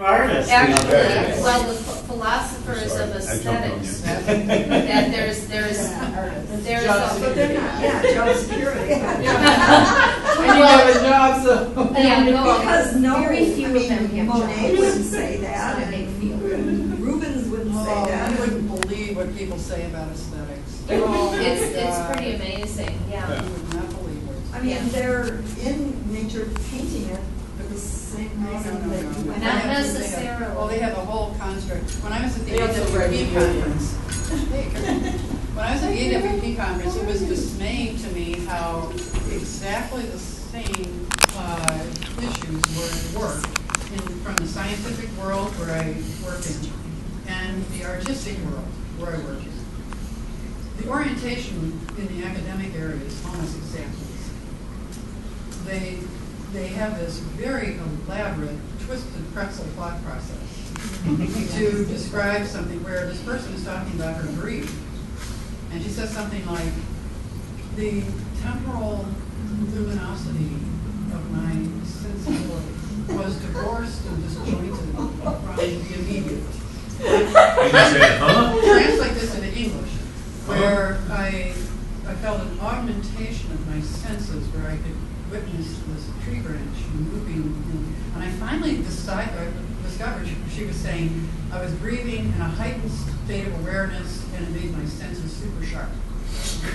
Artists. Actually, well, the philosophers of aesthetics, that there's But they're not. yeah, job security. And you have a job, so. Yeah, no, Because no, very few of them have Monet jobs. wouldn't say that, It's not a big and Rubens wouldn't say Oh, that. you wouldn't believe what people say about aesthetics. it's pretty amazing, yeah. You would not believe it. I mean, they're in nature painting it for the same reason that you went Not out. necessarily. Well, they have a whole construct. When I was at the They also write AWP conference, when I was at the AWP conference, it was dismaying to me how exactly the same issues were at work from the scientific world where I work in and the artistic world where I work in. The orientation in the academic area is almost exactly the same. They have this very elaborate, twisted pretzel thought process to describe something where this person is talking about her grief. And she says something like, the temporal luminosity of my sensibility was divorced and disjointed from the immediate. Translate this into English, where I felt an augmentation of my senses, where I could witness this tree branch moving. And I finally discovered she was saying I was breathing in a heightened state of awareness, and it made my senses super sharp.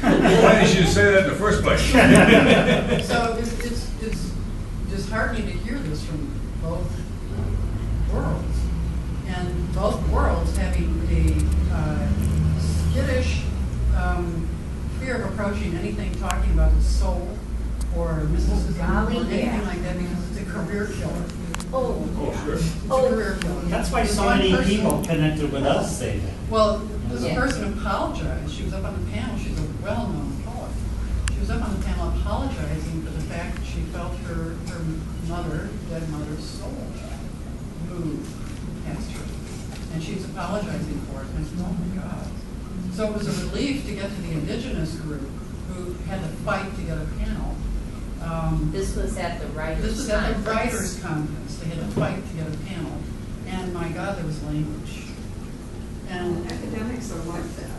Why did you say that in the first place? So it's disheartening to hear this from both worlds, and both worlds having a skittish fear of approaching anything talking about the soul or mysticism or anything like that, because it's a career killer. Oh, sure. It's a career killer. That's why so One many person- people connected with us say that. Well, this Yeah. person apologized. She was up on the panel. She's a well-known poet. She was up on the panel apologizing for the fact that she felt her dead mother's soul move past her. And she's apologizing for it. And I said, oh my God. So it was a relief to get to the indigenous group who had to fight to get a panel. This was at the writers' This was at the conference. writers' conference. They had to fight to get a panel. And my God, there was language. And Academics are like that.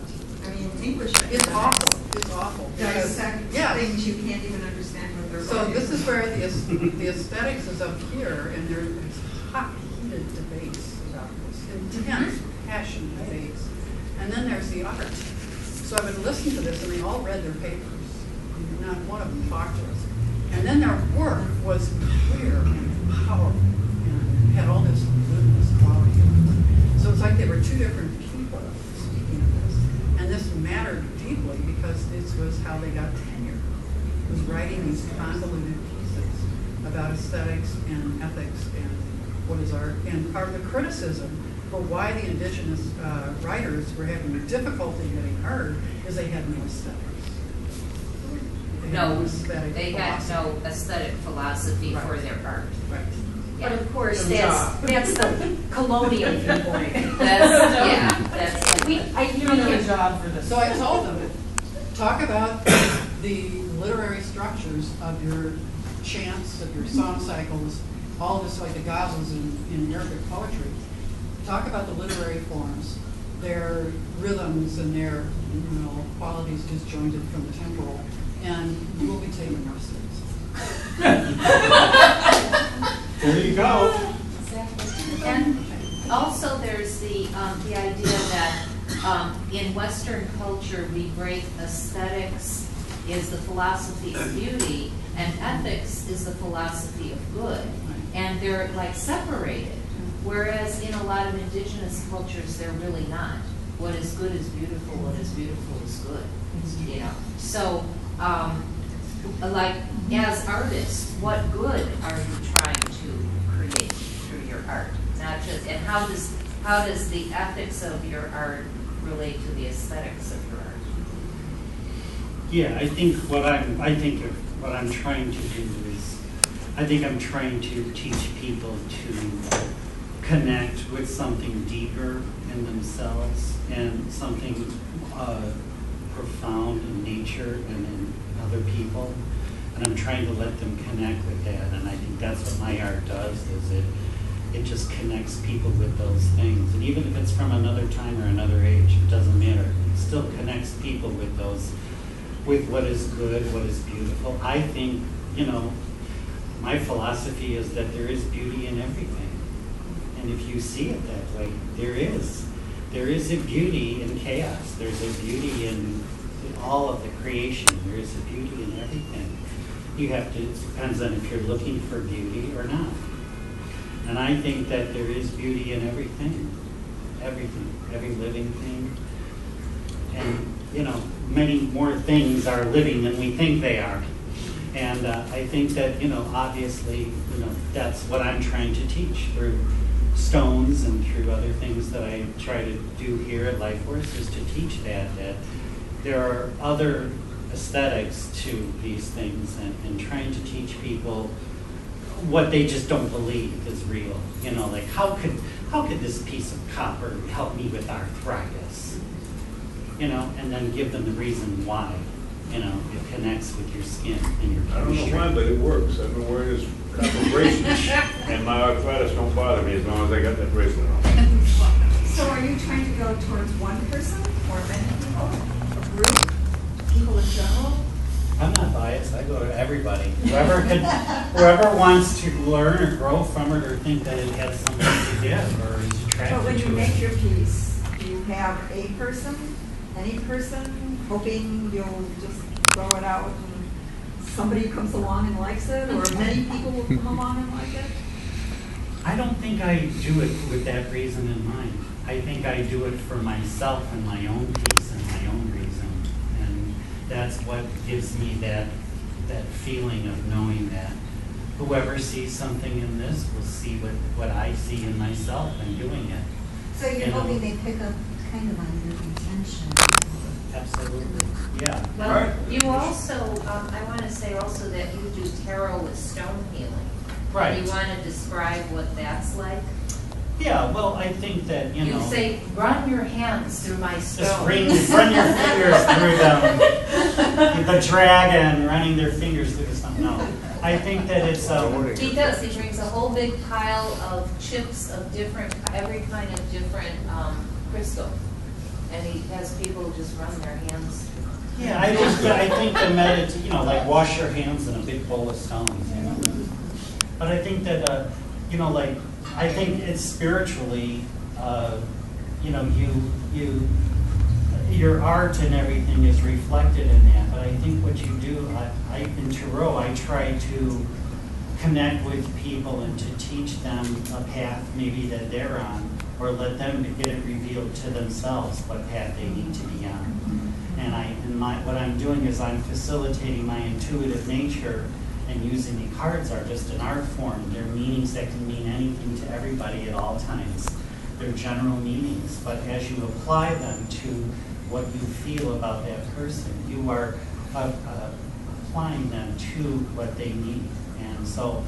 I mean, English it's academics awful. It's awful. because- dissect yeah. things you can't even understand what they're So writing. this is where the aesthetics is up here, and there's hot, heated debates about this, intense, passionate debates. And then there's the art. So I would listen to this, and they all read their papers. And not one of them talked to us. And then their work was clear and powerful, and had all this luminous quality. So it's like they were two different people speaking of this. And this mattered deeply because this was how they got tenure. Was writing these convoluted pieces about aesthetics and ethics and what is art. And part of the criticism for why the indigenous writers were having difficulty getting heard is they had no aesthetics. No, aesthetic they had philosophy. no aesthetic philosophy Right. for their art. Right. But of course, Good that's the colonial viewpoint. That's We, You don't have a job for this. So I told them, talk about the literary structures of your chants, of your song cycles, all this like the ghazals in Arabic poetry. Talk about the literary forms, their rhythms and their qualities disjointed from the temporal, and you will be taking more space. There you go. Exactly. And also there's the idea that in Western culture we break aesthetics is the philosophy of beauty and ethics is the philosophy of good. And they're like separated. Whereas in a lot of indigenous cultures they're really not. What is good is beautiful, what is beautiful is good. You know. So like as artists, what good are you trying to create through your art? Not just, and how does the ethics of your art relate to the aesthetics of your art? Yeah, I think what I'm trying to do is, I'm trying to teach people to connect with something deeper in themselves and something profound in nature and in other people. And I'm trying to let them connect with that. And I think that's what my art does, is it just connects people with those things. And even if it's from another time or another age, it doesn't matter. It still connects people with those, with what is good, what is beautiful. I think, you know, my philosophy is that there is beauty in everything. And if you see it that way, there is. There is a beauty in chaos. There's a beauty in all of the creation. There is a beauty in everything. You have to, it depends on if you're looking for beauty or not. And I think that there is beauty in everything, every living thing. And, you know, many more things are living than we think they are. And I think that, you know, obviously, you know, that's what I'm trying to teach through stones and through other things that I try to do here at LifeWorks, is to teach that there are other aesthetics to these things, and trying to teach people what they just don't believe is real. You know, like how could this piece of copper help me with arthritis? You know, and then give them the reason why. You know, it connects with your skin and your I don't know chemistry. why, but it works. I've been wearing this copper bracelet, and my arthritis don't bother me as long as I got that bracelet on. So are you trying to go towards one person or many people, a group, people in general? I'm not biased. I go to everybody. Whoever wants to learn or grow from it, or think that it has something to give or is attracted But when you to make it. your piece, do you have a person, any person, hoping you'll just throw it out and somebody comes along and likes it, or many people will come along and like it? I don't think I do it with that reason in mind. I think I do it for myself and my own peace and my own reason. And that's what gives me that feeling of knowing that whoever sees something in this will see what I see in myself and doing it. So you're You know? hoping they pick up kind of on your intention. Absolutely, yeah. Well, Right. you also, I want to say also that you do tarot with stone healing. Right. You want to describe what that's like? Yeah, well, I think that, you know. You say, run your hands through my stone. Just run your fingers through them. The dragon running their fingers through the stone. No, I think that it's. He does. He brings a whole big pile of chips of every kind of different crystal, and he has people just run their hands. Yeah, I think the you know, like wash your hands in a big bowl of stones. You know? But I think that you know, like I think it's spiritually, you know, your art and everything is reflected in that. But I think what you do, in Tarot, I try to connect with people and to teach them a path maybe that they're on, or let them get it revealed to themselves what path they need to be on. And what I'm doing is I'm facilitating my intuitive nature and using the cards are just an art form. They're meanings that can mean anything to everybody at all times. They're general meanings, but as you apply them to what you feel about that person, you are applying them to what they need. And so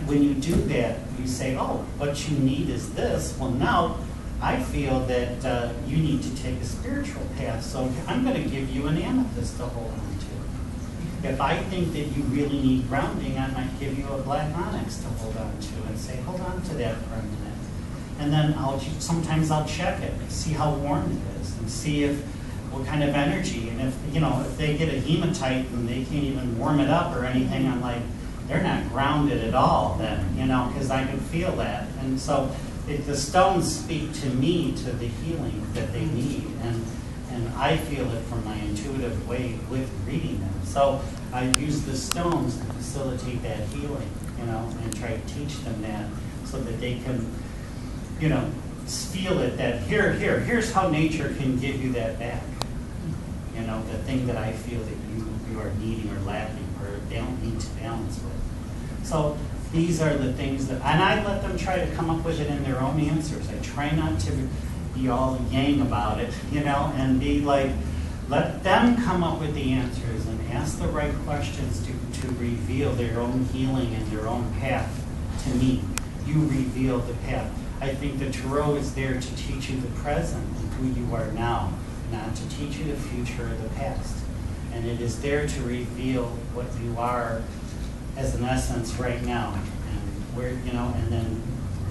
when you do that, you say, oh, what you need is this. Well, now I feel that you need to take a spiritual path, so I'm going to give you an amethyst to hold on to. If I think that you really need grounding, I might give you a black onyx to hold on to and say, hold on to that for a minute. And then sometimes I'll check it, see how warm it is, and see what kind of energy. And if they get a hematite and they can't even warm it up or anything, I'm like, they're not grounded at all then, because I can feel that. And so the stones speak to me, to the healing that they need. And I feel it from my intuitive way with reading them. So I use the stones to facilitate that healing, and try to teach them that so that they can, feel it that here's how nature can give you that back. The thing that I feel that you are needing or lacking or don't need to balance with. So these are the things and I let them try to come up with it in their own answers. I try not to be all yang about it, and be like, let them come up with the answers and ask the right questions to reveal their own healing and their own path to me. You reveal the path. I think the Tarot is there to teach you the present and who you are now, not to teach you the future or the past. And it is there to reveal what you are as an essence right now, and where, and then,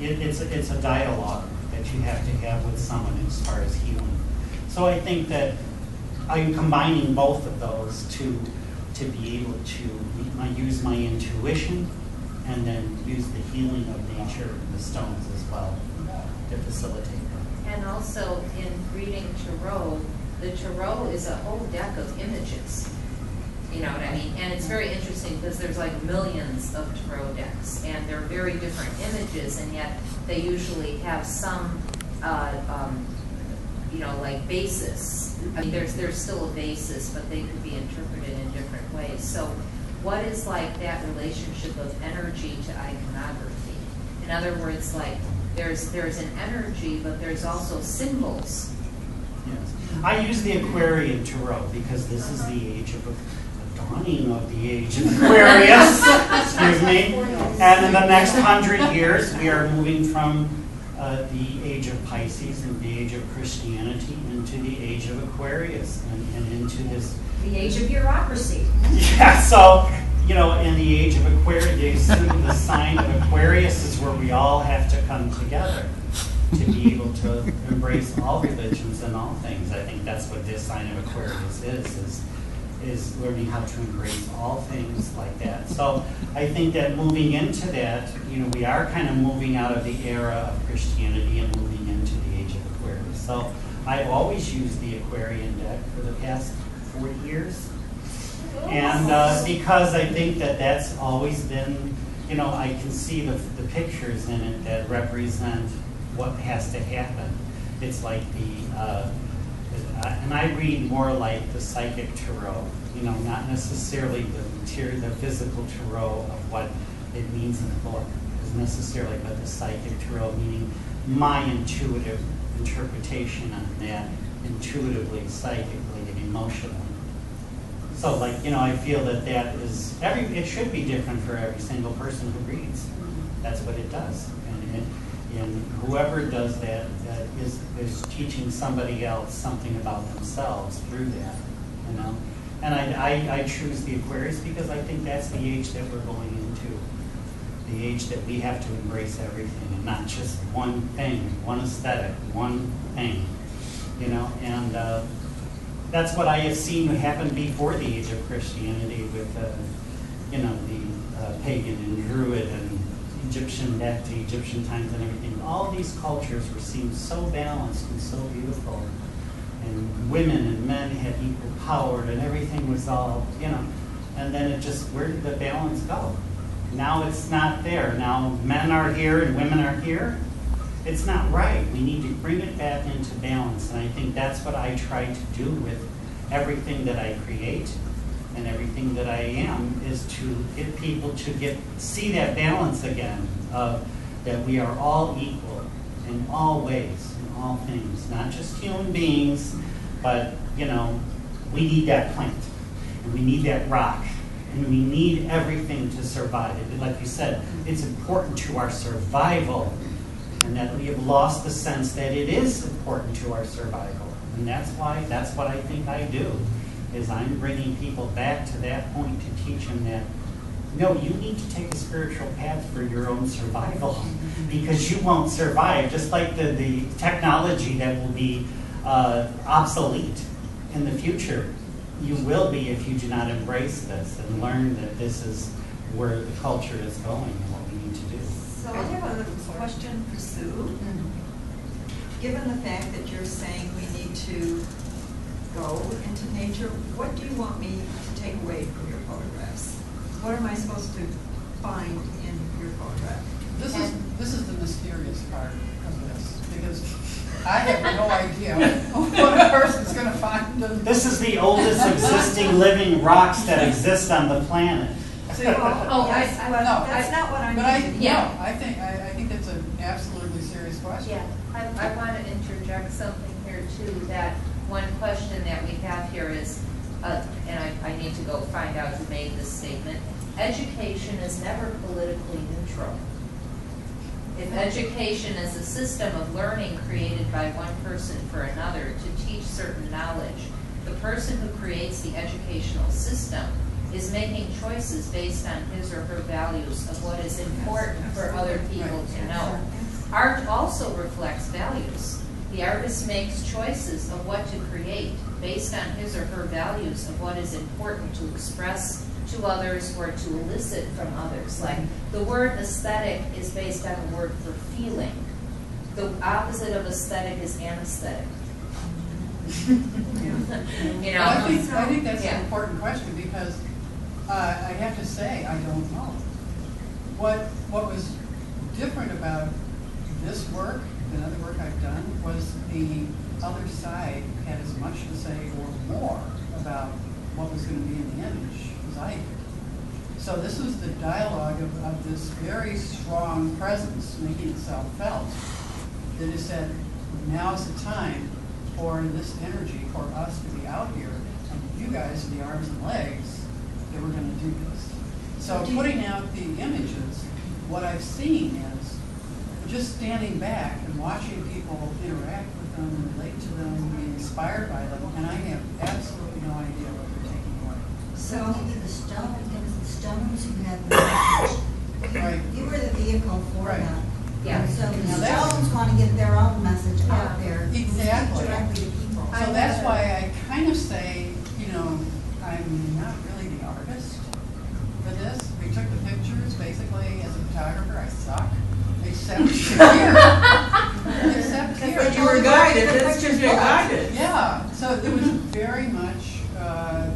it's a dialogue that you have to have with someone as far as healing. So I think that I'm combining both of those to be able to use my intuition and then use the healing of nature and the stones as well to facilitate that. And also in reading Tarot, the Tarot is a whole deck of images. You know what I mean? And it's very interesting because there's like millions of Tarot decks, and they're very different images, and yet they usually have some, you know, like basis. I mean, there's still a basis, but they could be interpreted in different ways. So what is like that relationship of energy to iconography? In other words, like there's an energy, but there's also symbols. Yes. I use the Aquarian Tarot because this is the age of dawning of the age of Aquarius, excuse me. And in the next 100 years, we are moving from the age of Pisces and the age of Christianity into the age of Aquarius and into this. The age of bureaucracy. Yeah, so, you know, in the age of Aquarius, the sign of Aquarius is where we all have to come together to be able to embrace all religions and all things. I think that's what this sign of Aquarius is learning how to embrace all things like that. So I think that moving into that, you know, we are kind of moving out of the era of Christianity and moving into the age of Aquarius. So I've always used the Aquarian deck for the past 40 years. And because I think that that's always been, you know, I can see the pictures in it that represent what has to happen. It's like and I read more like the psychic tarot, you know, not necessarily the physical tarot of what it means in the book, is necessarily, but the psychic tarot, meaning my intuitive interpretation of that, intuitively, psychically, and emotionally. So, like, you know, I feel that is it should be different for every single person who reads. That's what it does, and whoever does that is teaching somebody else something about themselves through that, you know. And I choose the Aquarius because I think that's the age that we're going into, the age that we have to embrace everything and not just one thing, one aesthetic, one thing, you know. And that's what I have seen happen before the age of Christianity with, you know, the pagan and Druid and Egyptian, back to Egyptian times and everything. All these cultures were seen so balanced and so beautiful. And women and men had equal power and everything was all, you know. And then it just, where did the balance go? Now it's not there. Now men are here and women are here. It's not right. We need to bring it back into balance. And I think that's what I try to do with everything that I create. And everything that I am is to get people to see that balance again of that we are all equal in all ways, in all things, not just human beings, but, you know, we need that plant, and we need that rock, and we need everything to survive. Like you said, it's important to our survival, and that we have lost the sense that it is important to our survival, and that's what I think I do. Is I'm bringing people back to that point to teach them that, no, you need to take a spiritual path for your own survival because you won't survive, just like the technology that will be obsolete in the future. You will be if you do not embrace this and learn that this is where the culture is going and what we need to do. So I have a question for Sue. Given the fact that you're saying we need to go into nature, what do you want me to take away from your photographs? What am I supposed to find in your photograph? This is the mysterious part of this, because I have no idea what a person's going to find. This is the oldest existing living rocks that exist on the planet. See, That's no, not what I'm but meaning. Yeah. I think it's an absolutely serious question. Yeah, I want to interject something here too, that one question that we have here is, and I need to go find out who made this statement, education is never politically neutral. If education is a system of learning created by one person for another to teach certain knowledge, the person who creates the educational system is making choices based on his or her values of what is important for other people to know. Art also reflects values. The artist makes choices of what to create based on his or her values of what is important to express to others or to elicit from others. Like the word aesthetic is based on the word for feeling. The opposite of aesthetic is anesthetic. You know, I think that's yeah. an important question because I have to say I don't know. What was different about this work than other work I've done was the other side had as much to say or more about what was going to be in the image as I did. So this was the dialogue of this very strong presence making itself felt that has said, now's the time for this energy for us to be out here, and you guys are the arms and legs that we're going to do this. So putting out the images, what I've seen is just standing back and watching people interact with them, relate to them, be inspired by them, and I have absolutely no idea what they're taking away. So maybe the stone, it was the stones who had the message. Right. You were the vehicle for Right. that. Yeah. And so the Now that's- stones want to get their own message out there. Exactly. Directly to people. So that's why I kind of say, you know, I'm not really the artist for this. We took the pictures, basically, as a photographer, I suck. Except here. Except here. You were guided, that's because you're guided. Yeah, so it was very much a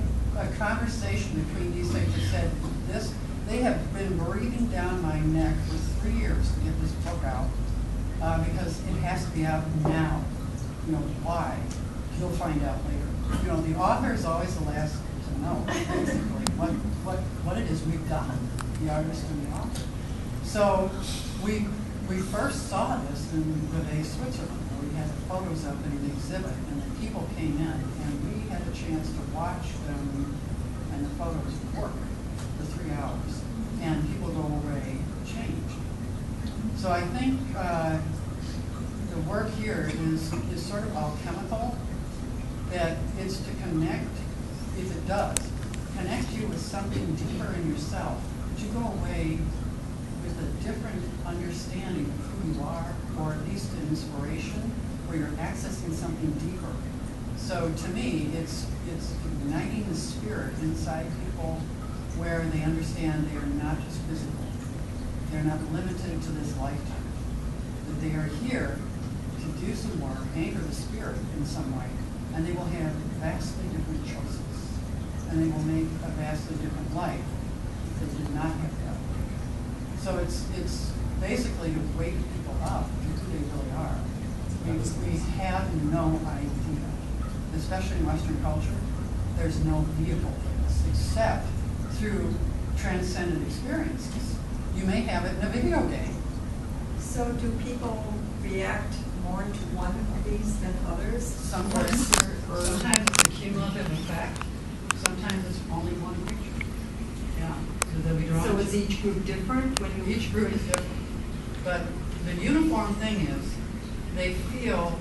conversation between these things that said this, they have been breathing down my neck for 3 years to get this book out because it has to be out now. You know, why? You'll find out later. You know, the author is always the last to know, basically, what it is we've done, the artist and the author. So we first saw this in Vevey, Switzerland, where we had the photos up in an exhibit, and the people came in, and we had a chance to watch them and the photos work for 3 hours, and people go away changed. So I think the work here is sort of alchemical, that it's to connect, if it does, connect you with something deeper in yourself, that you go away with a different understanding of who you are, or at least an inspiration, where you're accessing something deeper. So to me, it's igniting the spirit inside people where they understand they are not just physical. They're not limited to this lifetime. That they are here to do some work, anchor the spirit in some way, and they will have vastly different choices. And they will make a vastly different life if they did not have that. So it's basically to wake people up to who they really are. We have no idea, especially in Western culture, there's no vehicle for this except through transcendent experiences. You may have it in a video game. So do people react more to one of these than others? Sometimes it's a cumulative effect. Sometimes it's only one picture. Yeah. So they'll be drawn. So is each group different when you? Each group is different. But the uniform thing is they feel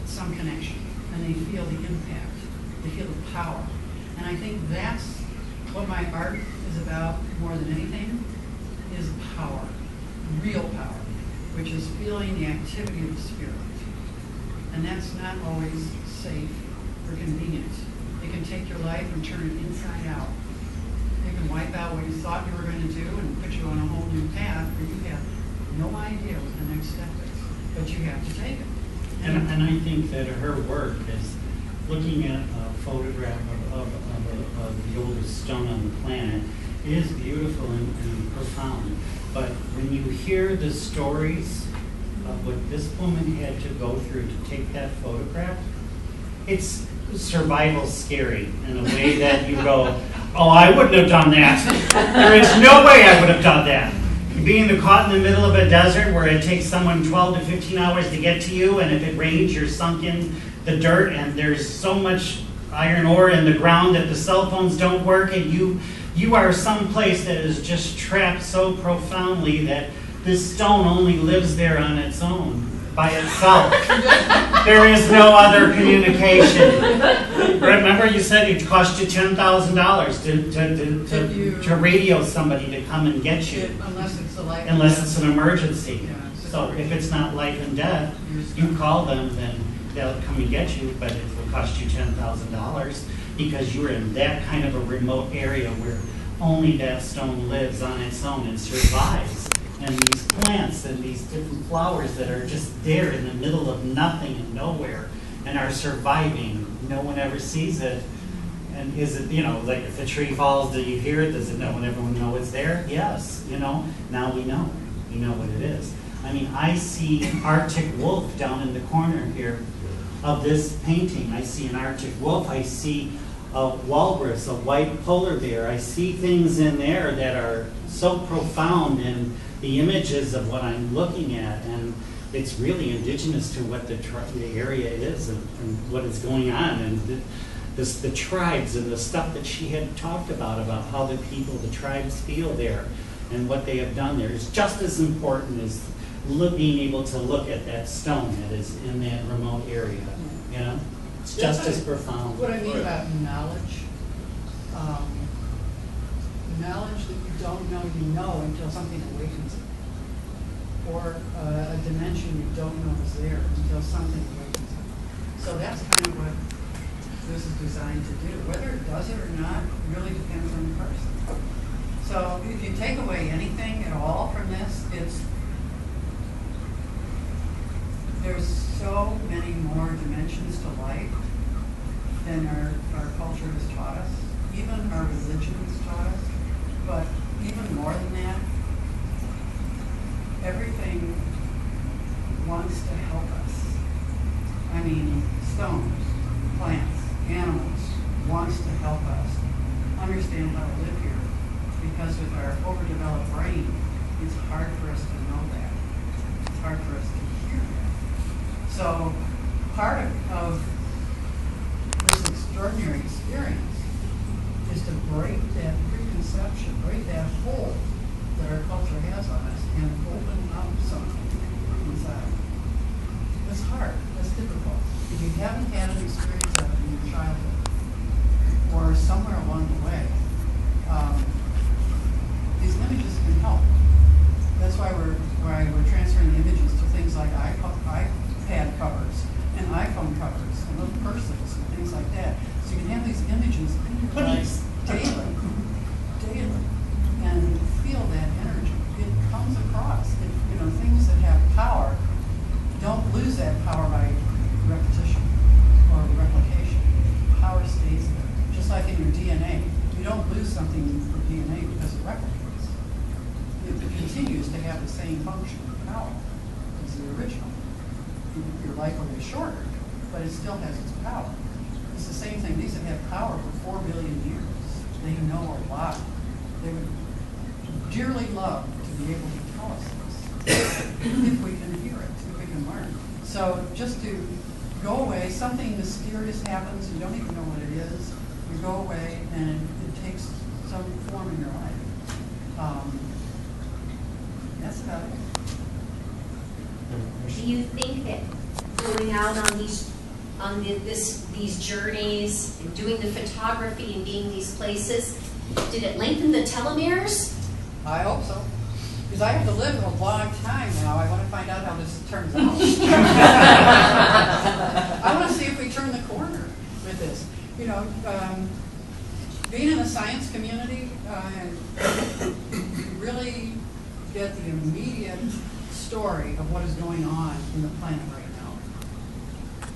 some connection and they feel the impact. They feel the power. And I think that's what my art is about more than anything, is power, real power, which is feeling the activity of the spirit. And that's not always safe or convenient. It can take your life and turn it inside out. It can wipe out what you thought you were going to do and put you on a whole new path where you have no idea what the next step is, but you have to take it. And I think that her work is looking at a photograph of the oldest stone on the planet is beautiful and profound. But when you hear the stories of what this woman had to go through to take that photograph, it's survival scary in a way that you go, oh, I wouldn't have done that. There is no way I would have done that. Being caught in the middle of a desert where it takes someone 12 to 15 hours to get to you, and if it rains, you're sunk in the dirt, and there's so much iron ore in the ground that the cell phones don't work, and you are someplace that is just trapped so profoundly that this stone only lives there on its own, by itself. There is no other communication. Remember you said it cost you $10,000 to radio somebody to come and get you. Unless it's a life. Unless it's an emergency. Yeah, So if it's not life and death, you call them, then they'll come and get you, but it will cost you $10,000 because you're in that kind of a remote area where only that stone lives on its own and survives. And these plants and these different flowers that are just there in the middle of nothing and nowhere and are surviving, no one ever sees it. And is it, you know, like if the tree falls, do you hear it? Does it know when everyone know it's there? Yes, you know, now we know. We know what it is. I mean, I see an Arctic wolf down in the corner here of this painting. I see an Arctic wolf. I see a walrus, a white polar bear. I see things in there that are so profound in the images of what I'm looking at, and it's really indigenous to what the area is and what is going on, and the tribes and the stuff that she had talked about how the people, the tribes feel there and what they have done there is just as important as being able to look at that stone that is in that remote area. You know, it's just as profound. What I mean about knowledge, knowledge that you don't know until something awakens it, or a dimension you don't know is there until something awakens it. So that's kind of what this is designed to do. Whether it does it or not really depends on the person. So if you take away anything at all from this, there's so many more dimensions to life than our culture has taught us, even our religion has taught us. But even more than that, everything wants to help us. I mean, stones, plants, animals wants to help us understand how to live here. Because with our overdeveloped brain, it's hard for us to know that. It's hard for us to hear that. So part of this extraordinary experience is to break that preconception, break that hold that our culture has on us and open up something inside. That's hard. That's difficult. If you haven't had an experience of it in your childhood or somewhere along the way, these images can help. That's why we're transferring the images to things like iPad covers and iPhone covers and little purses and things like that. So you can have these images in your life daily, and feel that energy. It comes across. Things that have power don't lose that power by repetition or replication. Power stays there. Just like in your DNA, you don't lose something in your DNA because it replicates. It continues to have the same function and power as the original. Your life will get shorter, but it still has its power. It's the same thing. These that have power for 4 billion years, they know a lot. They would dearly love to be able to tell us this, if we can hear it, if we can learn. So just to go away, something mysterious happens, you don't even know what it is, you go away and it takes some form in your life. That's about it. Do you think that going out on these journeys and doing the photography and being these places, did it lengthen the telomeres? I hope so. Because I have to live a long time now. I want to find out how this turns out. I want to see if we turn the corner with this. Being in the science community, you really get the immediate story of what is going on in the planet right now.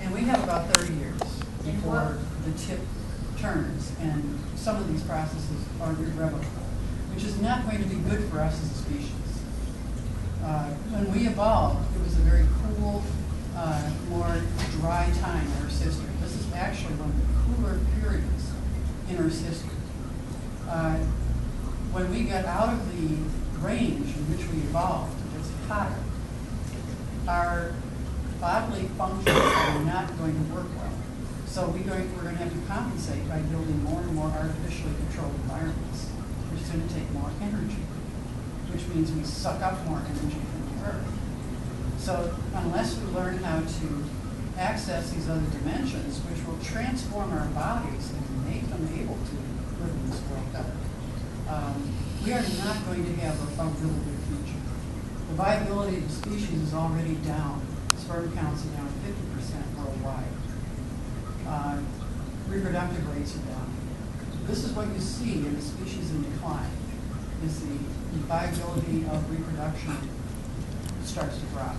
And we have about 30 years before the tip turns, and some of these processes are irrevocable, which is not going to be good for us as a species. When we evolved, it was a very cool, more dry time in Earth's history. This is actually one of the cooler periods in Earth's history. When we got out of the range in which we evolved, it was hotter. Our bodily functions are not going to work well. So we're going to have to compensate by building more and more artificially controlled environments, which is going to take more energy, which means we suck up more energy from the Earth. So unless we learn how to access these other dimensions, which will transform our bodies and make them able to live in this world better, we are not going to have a really good future. The viability of the species is already down. Sperm counts are down 50% worldwide. Reproductive rates are down. This is what you see in a species in decline, is the viability of reproduction starts to drop.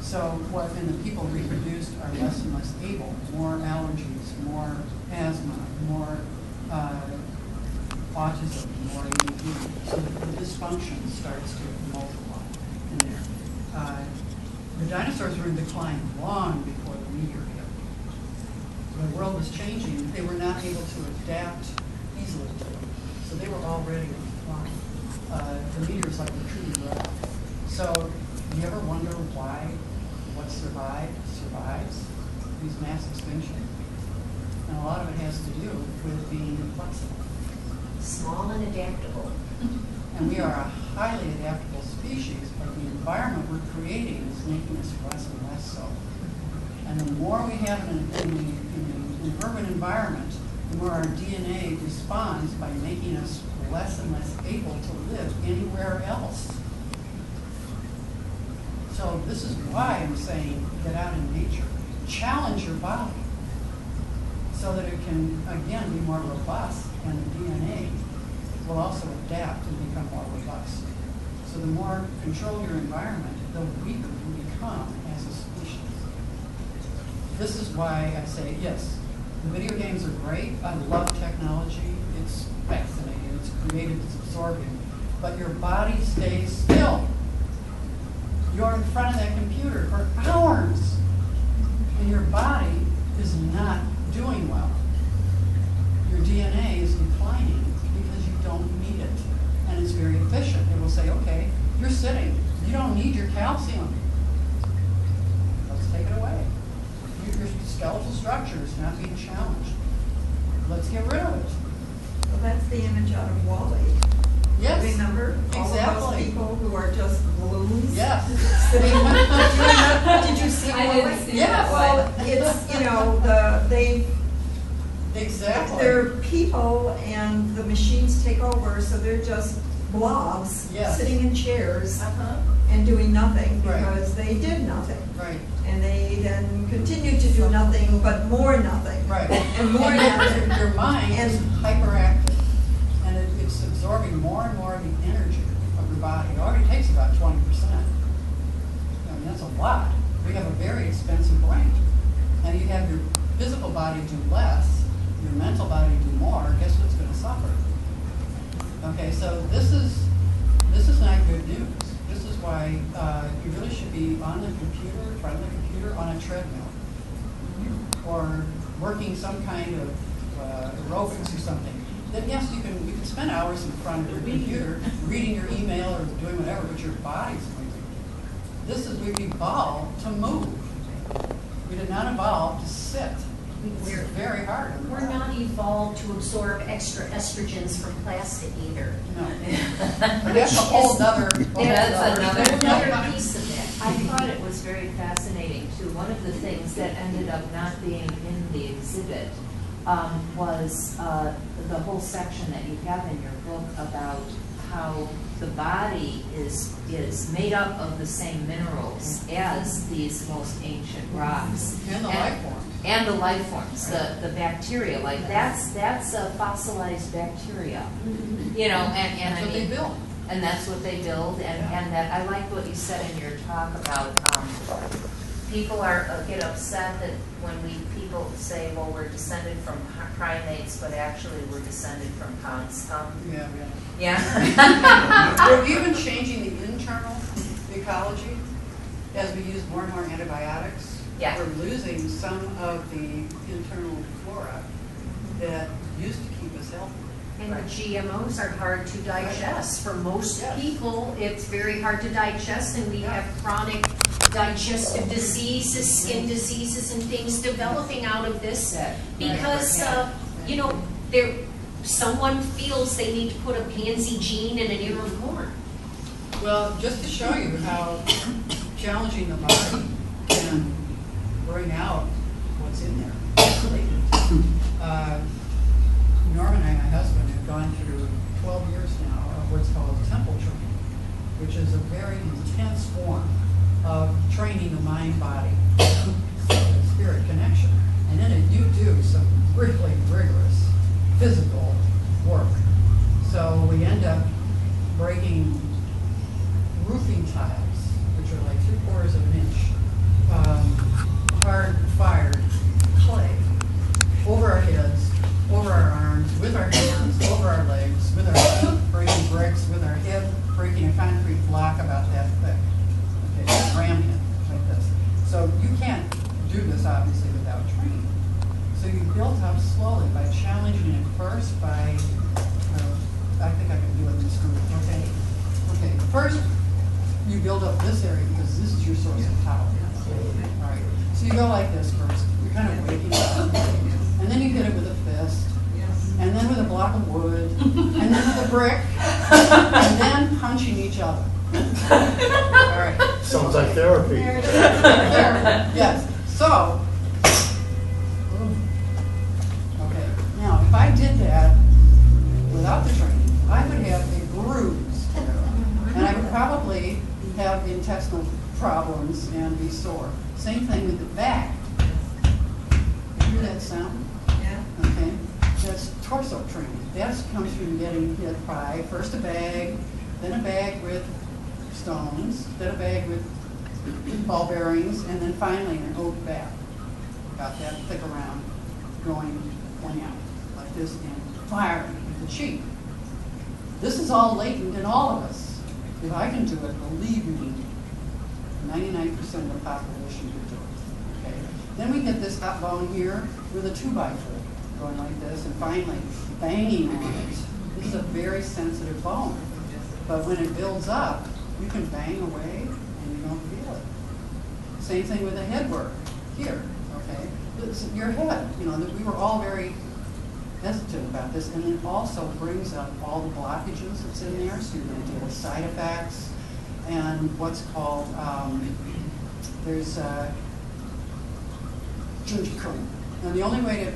So and the people reproduced are less and less able, more allergies, more asthma, more autism, more ADD. So the dysfunction starts to multiply in there. The dinosaurs were in decline long before the meteor hit. The world was changing. They were not able to adapt easily to it. So they were already in decline. The meteor's like the tree rock. So do you ever wonder why what survives these mass extinctions? And a lot of it has to do with being flexible. Small and adaptable. And we are a highly adaptable species, but the environment we're creating is making us less and less so. And the more we have in an urban environment, the more our DNA responds by making us less and less able to live anywhere else. So this is why I'm saying get out in nature. Challenge your body so that it can, again, be more robust, and the DNA will also adapt and become more robust. So the more control your environment, the weaker you become as a species. This is why I say, yes, the video games are great. I love technology. It's fascinating. It's creative. It's absorbing. But your body stays still. You're in front of that computer for hours, and your body is not doing well. Your DNA is declining because you don't need it, and it's very efficient. It will say, okay, you're sitting. You don't need your calcium. Let's take it away. Your skeletal structure is not being challenged. Let's get rid of it. Well, that's the image out of Wall-E. Yes, Remember all of those exactly. people who are just balloons? Yes. Did you see I Wall-E? didn't see Yes. that Well, one. it's, Exactly. they're people and the machines take over, so they're just blobs Yes. sitting in chairs Uh-huh. and doing nothing Right. because they did nothing. Right. And they then continue to do nothing, but more nothing. Right. And more nothing. Your mind is hyperactive, and it's absorbing more and more of the energy of your body. It already takes about 20%. I mean, that's a lot. We have a very expensive brain. And you have your physical body do less, your mental body do more. Guess what's going to suffer? Okay, so this is not good news. This is why you really should be on the computer, in front of the computer, on a treadmill, or working some kind of aerobics or something. Then yes, you can spend hours in front of your computer, reading your email or doing whatever, but your body's moving. We've evolved to move. We did not evolve to sit. It's very hard. We're not evolved to absorb extra estrogens from plastic either. No. That's a whole other. That's Another piece of that. I thought it was very fascinating too. One of the things that ended up not being in the exhibit was the whole section that you have in your book about how the body is made up of the same minerals as these most ancient rocks. And the life forms. And the life forms, the bacteria, like that's a fossilized bacteria, you know, and That's I what they mean, built. and that's what they build, and that I like what you said in your talk about people get upset that when people say, well, we're descended from primates, but actually we're descended from pond scum. Yeah. Yeah. We're even changing the internal ecology as we use more and more antibiotics. Yeah. We're losing some of the internal flora that used to keep us healthy. And the GMOs are hard to digest. For most Yes. people, it's very hard to digest, and we have chronic digestive diseases, skin diseases, and things developing out of this because, you know, someone feels they need to put a pansy gene in an ear of corn. Well, just to show you how challenging the body can bring out what's in there. Norman and my husband have gone through 12 years now of what's called temple training. which is a very intense form of training the mind-body spirit connection. And in it, you do some really rigorous physical work. So we end up breaking roofing tiles, which are like 3/4 of an inch, hard-fired clay, over our heads, over our arms, with our hands, over our legs, with our feet breaking bricks, with our head breaking a concrete block about that thick. Okay, ram it like this. So you can't do this, obviously, without training. So you built up slowly by challenging it first by, I think I can do it in this group, okay? Okay, first you build up this area because this is your source of power. All right, so you go like this first. You're kind of waking up, and then you hit it with a fist, and then with a block of wood, and then with a brick, and then punching each other. All right. Sounds like therapy. Yes. So, okay. Now, if I did that without the training, I would have a bruise, and I would probably have intestinal problems and be sore. Same thing with the back. You hear that sound? Yeah. Okay. That's torso training. That comes from getting hit by first a bag, then a bag with stones, then a bag with ball bearings, and then finally an oak bat. Got that thick around, going out like this and firing with the cheek. This is all latent in all of us. If I can do it, believe me, 99% of the population can do it. Okay. Then we hit this hot bone here with a 2x4, going like this, and finally banging on it. This is a very sensitive bone, but when it builds up, you can bang away and you don't feel it. Same thing with the head work here, okay? It's your head, you know, we were all very hesitant about this, and it also brings up all the blockages that's in there, so you're going to deal with side effects and what's called, there's gingiva. And the only way to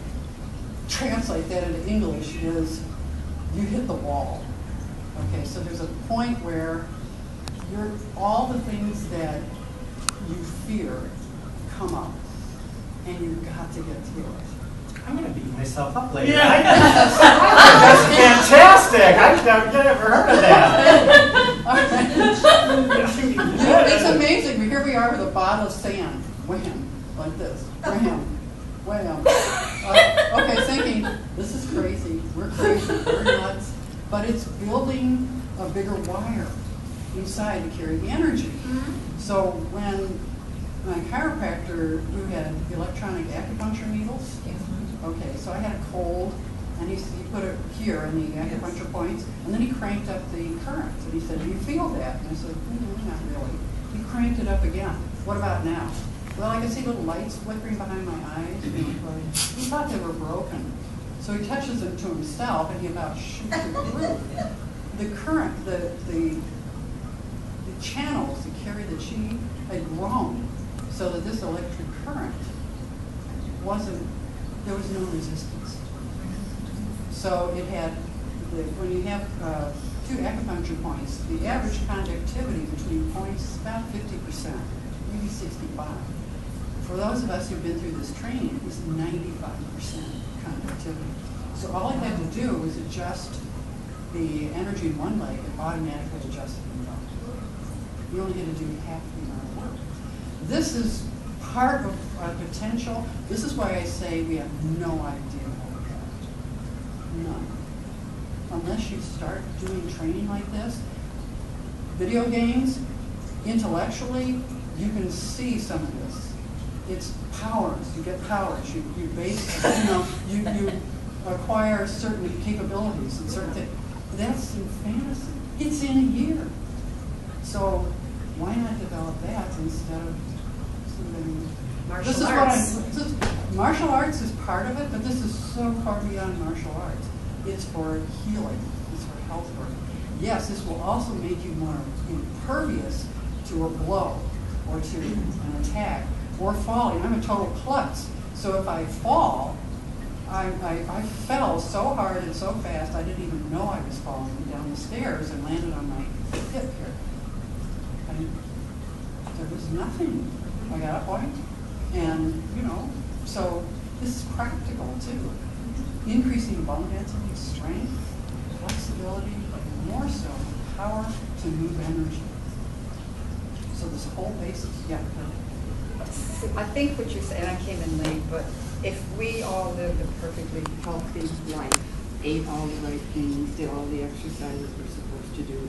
translate that into English is you hit the wall. Okay, so there's a point where all the things that you fear come up, and you've got to get through it. I'm going to beat myself up later. Yeah. That's fantastic. I've never heard of that. It's amazing. Here we are with a bottle of sand. Wham, like this. Wham, wham. Okay, thinking, this is crazy. We're crazy. We're nuts. But it's building a bigger wire inside to carry the energy. So when my chiropractor, who had electronic acupuncture needles, okay, so I had a cold, and he put it here in the acupuncture points, and then he cranked up the current, and he said, do you feel that? And I said, not really. He cranked it up again. What about now? Well, I could see little lights flickering behind my eyes. He thought they were broken. So he touches them to himself, and he about shoots through the roof. The current, the channels that carry the chi had grown so that this electric current there was no resistance. So it had, when you have two acupuncture points, the average conductivity between points is about 50%, maybe 65. For those of us who've been through this training, it's 95% conductivity. So all I had to do was adjust the energy in one leg and automatically adjust it in the other. You only had to do half the amount of work. This is part of our potential. This is why I say we have no idea how we have it. None. Unless you start doing training like this, video games, intellectually, you can see some of this. It's powers. You get powers. You acquire certain capabilities and certain things. That's in fantasy. It's in a year. So why not develop that instead of something? Martial arts. Martial arts is part of it, but this is so far beyond martial arts. It's for healing. It's for health work. Yes, this will also make you more impervious to a blow or to an attack or falling. I'm a total klutz. So if I fall, I fell so hard and so fast I didn't even know I was falling down the stairs and landed on my hip here. there was nothing. I got a point, and, you know, so this is practical too. Increasing bone density, strength, flexibility, but more so, power to move energy. So this whole basis, yeah. I think what you're saying, I came in late, but if we all lived a perfectly healthy life, ate all the right things, did all the exercises we're supposed to do,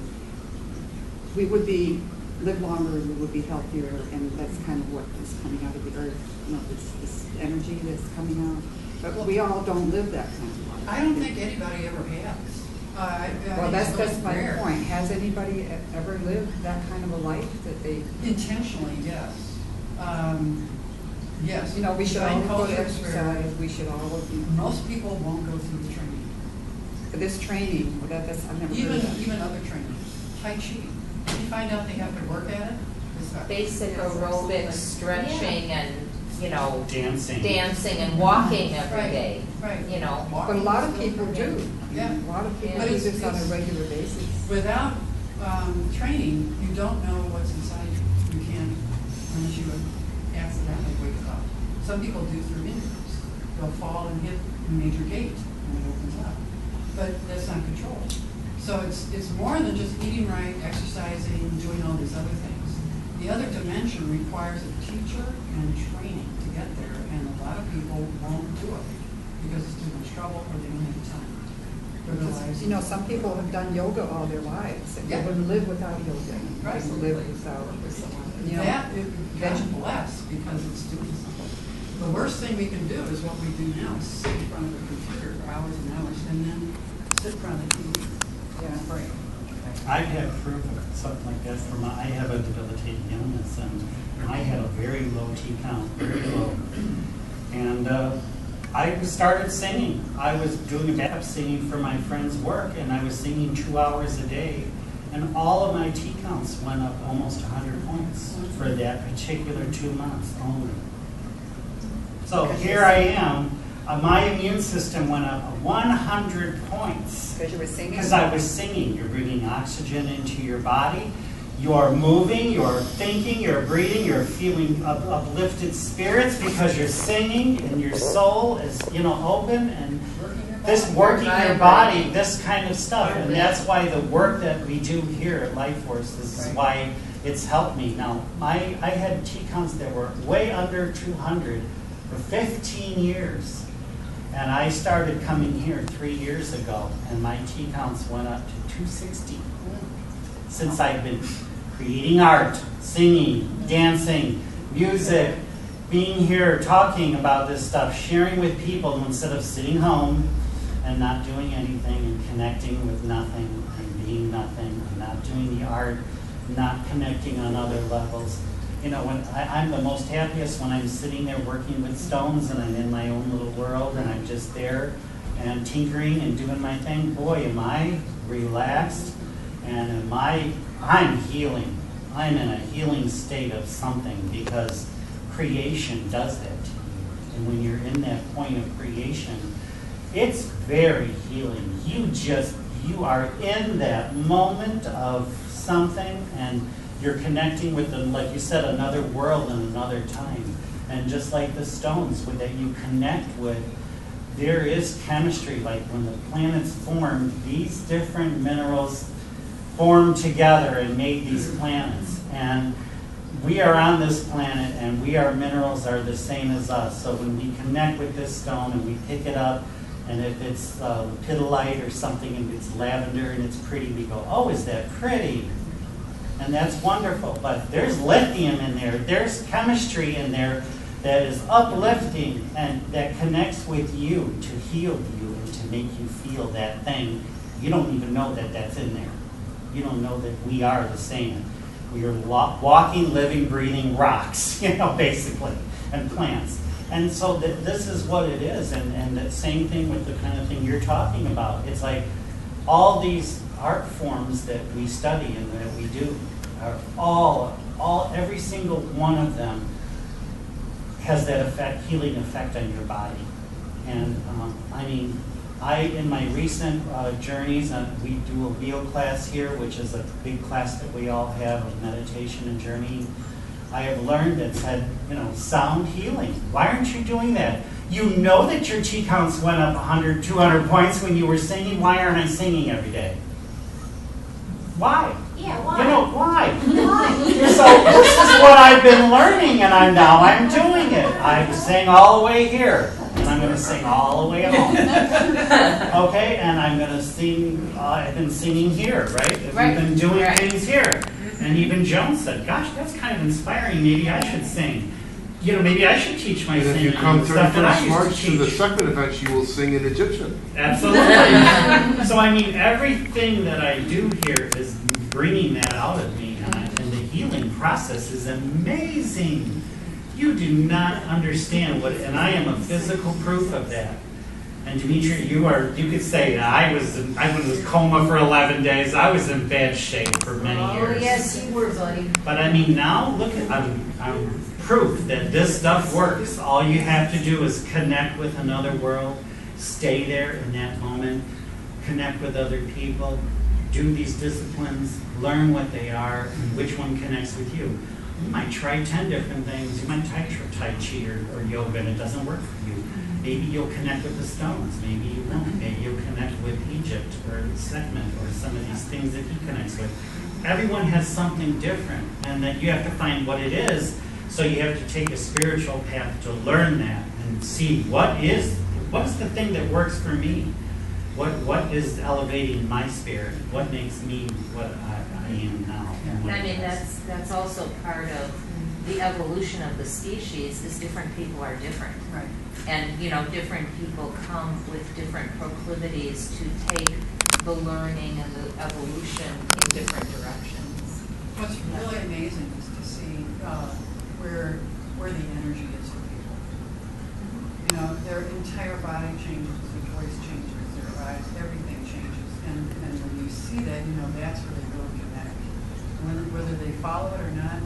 we would live longer, we would be healthier, and that's kind of what is coming out of the earth, you know, this energy that's coming out. But we all don't live that kind of life. I don't think anybody ever has. Well, that's my rare. point. Has anybody ever lived that kind of a life that they? Intentionally, yes. Yes. You know, we should all Design go to culture is rare. exercise. We should all. Most people won't go through the training. This training, that's I've never heard of that. Even other trainings. Tai Chi. You find out they have to work at it. It's not- Basic aerobics, stretching, and, you know, Dancing. and walking every Right, day. right. You know. But a lot of people do. Yeah. A lot of people But do it's- this on a it's- regular basis. Without training, you don't know what's inside you. You can't, unless you accidentally wake up. Some people do through injuries. They'll fall and hit a major gate and it opens up. But that's not controlled. So it's more than just eating right, exercising, doing all these other things. The other dimension requires a teacher and training to get there, and a lot of people won't do it because it's too much trouble or they don't have the time. Because, you know, some people have done yoga all their lives, and they Yeah. wouldn't live without yoga. Right. They wouldn't live without, you know. That is blessed because it's doing something. The worst thing we can do is what we do now, sit in front of a computer for hours and hours, and then sit in front of the TV. Yeah. Right. I've had proof of something like that from, I have a debilitating illness, and I had a very low T count, very low. And I started singing. I was doing a backup singing for my friend's work, and I was singing 2 hours a day, and all of my T counts went up almost 100 points for that particular 2 months only. So here I am, my immune system went up 100 points. Because you were singing? Because I was singing. You're bringing oxygen into your body. You're moving, you're thinking, you're breathing, you're feeling uplifted spirits because you're singing and your soul is, you know, open and this working your body, this kind of stuff. And that's why the work that we do here at Life Force, this is why it's helped me. Now, I had T counts that were way under 200 for 15 years. And I started coming here 3 years ago, and my T counts went up to 260. Since I've been creating art, singing, dancing, music, being here, talking about this stuff, sharing with people instead of sitting home and not doing anything and connecting with nothing and being nothing and not doing the art, not connecting on other levels. You know, when I'm the most happiest when I'm sitting there working with stones and I'm in my own little world and I'm just there and tinkering and doing my thing. Boy, am I relaxed and I'm healing. I'm in a healing state of something because creation does that to you. And when you're in that point of creation, it's very healing. You are in that moment of something and you're connecting with them, like you said, another world and another time. And just like the stones that you connect with, there is chemistry. Like when the planets formed, these different minerals formed together and made these planets. And we are on this planet, and our minerals are the same as us. So when we connect with this stone and we pick it up, and if it's pedalite or something, and it's lavender and it's pretty, we go, oh, is that pretty? And that's wonderful, but there's lithium in there. There's chemistry in there that is uplifting and that connects with you to heal you and to make you feel that thing. You don't even know that that's in there. You don't know that we are the same. We are walking, living, breathing rocks, you know, basically, and plants. And so this is what it is, and the same thing with the kind of thing you're talking about. It's like all these art forms that we study and that we do are every single one of them has that healing effect on your body. And I mean, In my recent journeys, we do a wheel class here, which is a big class that we all have of meditation and journeying. I have learned that said, sound healing. Why aren't you doing that? You know that your T counts went up 100, 200 points when you were singing. Why aren't I singing every day? Why? Yeah, why? Why? Why? So this is what I've been learning, and I'm doing it. I sang all the way here, and I'm going to sing all the way home. Okay, and I'm going to sing. I've been singing here, right? Right. We've been doing Right. things here, and even Joan said, "Gosh, that's kind of inspiring. Maybe I should sing. Maybe I should teach my And if singing you come and stuff that I 31st used March to to the teach." second event, she will sing in Egyptian. Absolutely. So everything that I do here is bringing that out of me, and the healing process is amazing. You do not understand and I am a physical proof of that. And Dimitri, you could say that I was in coma for 11 days. I was in bad shape for many years. Oh, yes, you were, buddy. But now look at, I'm proof that this stuff works. All you have to do is connect with another world, stay there in that moment, connect with other people, do these disciplines, learn what they are, and which one connects with you. You might try 10 different things. You might try Tai Chi or yoga and it doesn't work for you. Maybe you'll connect with the stones. Maybe you won't. Maybe you'll connect with Egypt or Segment or some of these things that he connects with. Everyone has something different, and that you have to find what it is. So you have to take a spiritual path to learn that and see what is the thing that works for me. What is elevating my spirit? What makes me what I am now? That's also part of the evolution of the species, is different people are different. Right. And, different people come with different proclivities to take the learning and the evolution in different directions. What's really amazing is to see where the energy is for people. Their entire body changes, their voice changes, their eyes, everything changes. And when you see that, that's where they really connect. Whether they follow it or not,